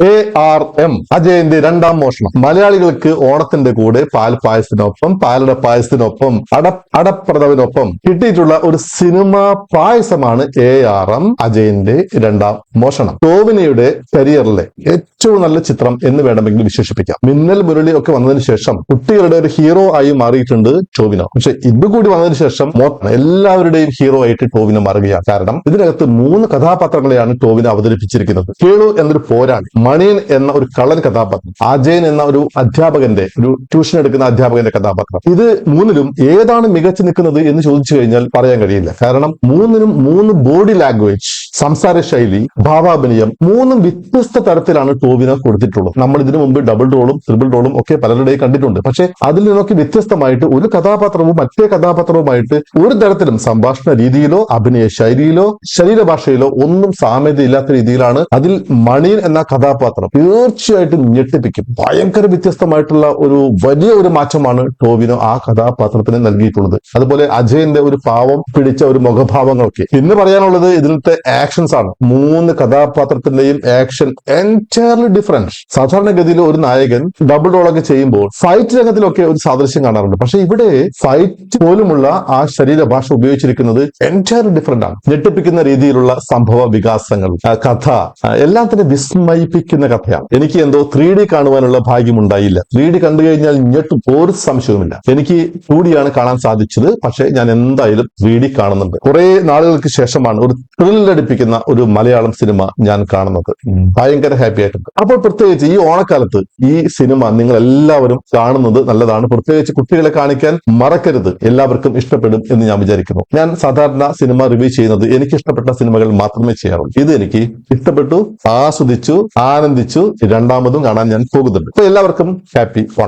ARM അജയന്റെ രണ്ടാം മോഷണം. മലയാളികൾക്ക് ഓണത്തിന്റെ കൂടെ പാൽ പായസത്തിനൊപ്പം പാലട പായസത്തിനൊപ്പം അടപ്രഥമനൊപ്പം കിട്ടിയിട്ടുള്ള ഒരു സിനിമാ പായസമാണ് ARM അജയന്റെ രണ്ടാം മോഷണം. ടോവിനോയുടെ കരിയറിലെ ഏറ്റവും നല്ല ചിത്രം എന്ന് വേണമെങ്കിൽ വിശേഷിപ്പിക്കാം. മിന്നൽ മുരളി ഒക്കെ വന്നതിന് ശേഷം കുട്ടികളുടെ ഒരു ഹീറോ ആയി മാറിയിട്ടുണ്ട് ടോവിനോ. പക്ഷെ ഇതുകൂടി വന്നതിന് ശേഷം എല്ലാവരുടെയും ഹീറോ ആയിട്ട് ടോവിനോ മാറുകയാണ്. കാരണം ഇതിനകത്ത് 3 കഥാപാത്രങ്ങളെയാണ് ടോവിനോ അവതരിപ്പിച്ചിരിക്കുന്നത്. കേളു എന്നൊരു പോരാളി, മണിയൻ എന്ന ഒരു കള്ളൻ കഥാപാത്രം, അജയൻ എന്ന ഒരു അധ്യാപകന്റെ, ഒരു ട്യൂഷൻ എടുക്കുന്ന അധ്യാപകന്റെ കഥാപാത്രം. ഇത് 3ലും ഏതാണ് മികച്ചു നിൽക്കുന്നത് എന്ന് ചോദിച്ചു കഴിഞ്ഞാൽ പറയാൻ കഴിയില്ല. കാരണം 3നും 3 ബോഡി ലാംഗ്വേജ്, സംസാര ശൈലി, ഭാവാഭിനയം 3 വ്യത്യസ്ത തരത്തിലാണ് ടോവിനോ കൊടുത്തിട്ടുള്ളത്. നമ്മൾ ഇതിനു മുമ്പ് ഡബിൾ റോളും ട്രിപ്പിൾ റോളും ഒക്കെ പലരുടെയും കണ്ടിട്ടുണ്ട്. പക്ഷെ അതിൽ നിന്നൊക്കെ വ്യത്യസ്തമായിട്ട് ഒരു കഥാപാത്രവും മറ്റേ കഥാപാത്രവുമായിട്ട് ഒരു തരത്തിലും സംഭാഷണ രീതിയിലോ അഭിനയ ശൈലിയിലോ ശരീരഭാഷയിലോ ഒന്നും സാമ്യതയില്ലാത്ത രീതിയിലാണ് അതിൽ മണിയൻ എന്ന കഥാപാത്രം തീർച്ചയായിട്ടും ഞെട്ടിപ്പിക്കും. ഭയങ്കര വ്യത്യസ്തമായിട്ടുള്ള ഒരു വലിയ ഒരു മാറ്റമാണ് ടോവിനോ ആ കഥാപാത്രത്തിന് നൽകിയിട്ടുള്ളത്. അതുപോലെ അജയന്റെ ഒരു പാവം പിടിച്ച ഒരു മുഖഭാവങ്ങളൊക്കെ. പിന്നെ പറയാനുള്ളത് ഇതിലത്തെ ആക്ഷൻസ് ആണ്. 3 കഥാപാത്രത്തിന്റെയും ആക്ഷൻ എൻറ്റയർലി ഡിഫറൻറ്റ്. സാധാരണഗതിയിൽ ഒരു നായകൻ ഡബിൾ റോളൊക്കെ ചെയ്യുമ്പോൾ ഫൈറ്റ് രംഗത്തിലൊക്കെ ഒരു സാദൃശ്യം കാണാറുണ്ട്. പക്ഷെ ഇവിടെ ഫൈറ്റ് പോലുമുള്ള ആ ശരീരഭാഷ ഉപയോഗിച്ചിരിക്കുന്നത് എൻറ്റയർലി ഡിഫറെന്റ് ആണ്. ഞെട്ടിപ്പിക്കുന്ന രീതിയിലുള്ള സംഭവ വികാസങ്ങൾ, കഥ എല്ലാം തന്നെ വിസ്മയിപ്പിക്കുന്ന കഥയാണ്. എനിക്ക് എന്തോ 3D കാണുവാനുള്ള ഭാഗ്യമുണ്ടായില്ല. 3D കണ്ടു കഴിഞ്ഞാൽ ഞെട്ടും, ഒരു സംശയവുമില്ല. എനിക്ക് 2D കാണാൻ സാധിച്ചത്. പക്ഷെ ഞാൻ എന്തായാലും 3D കാണുന്നുണ്ട്. കുറെ നാളുകൾക്ക് ശേഷമാണ് ഒരു ത്രില്ലടിപ്പിക്കുന്ന ഒരു മലയാളം സിനിമ ഞാൻ കാണുന്നത്. ഭയങ്കര ഹാപ്പി ആയിട്ടുണ്ട്. അപ്പോൾ പ്രത്യേകിച്ച് ഈ ഓണക്കാലത്ത് ഈ സിനിമ നിങ്ങൾ എല്ലാവരും കാണുന്നത് നല്ലതാണ്. പ്രത്യേകിച്ച് കുട്ടികളെ കാണിക്കാൻ മറക്കരുത്. എല്ലാവർക്കും ഇഷ്ടപ്പെടും എന്ന് ഞാൻ വിചാരിക്കുന്നു. ഞാൻ സാധാരണ സിനിമ റിവ്യൂ ചെയ്യുന്നത് എനിക്ക് ഇഷ്ടപ്പെട്ട സിനിമകൾ മാത്രമേ ചെയ്യാറുള്ളൂ. ഇത് എനിക്ക് ഇഷ്ടപ്പെട്ടു, ആസ്വദിച്ചു, ആനന്ദിച്ചു. രണ്ടാമതും കാണാൻ ഞാൻ പോകുന്നുണ്ട്. അപ്പൊ എല്ലാവർക്കും ഹാപ്പി ഓണം.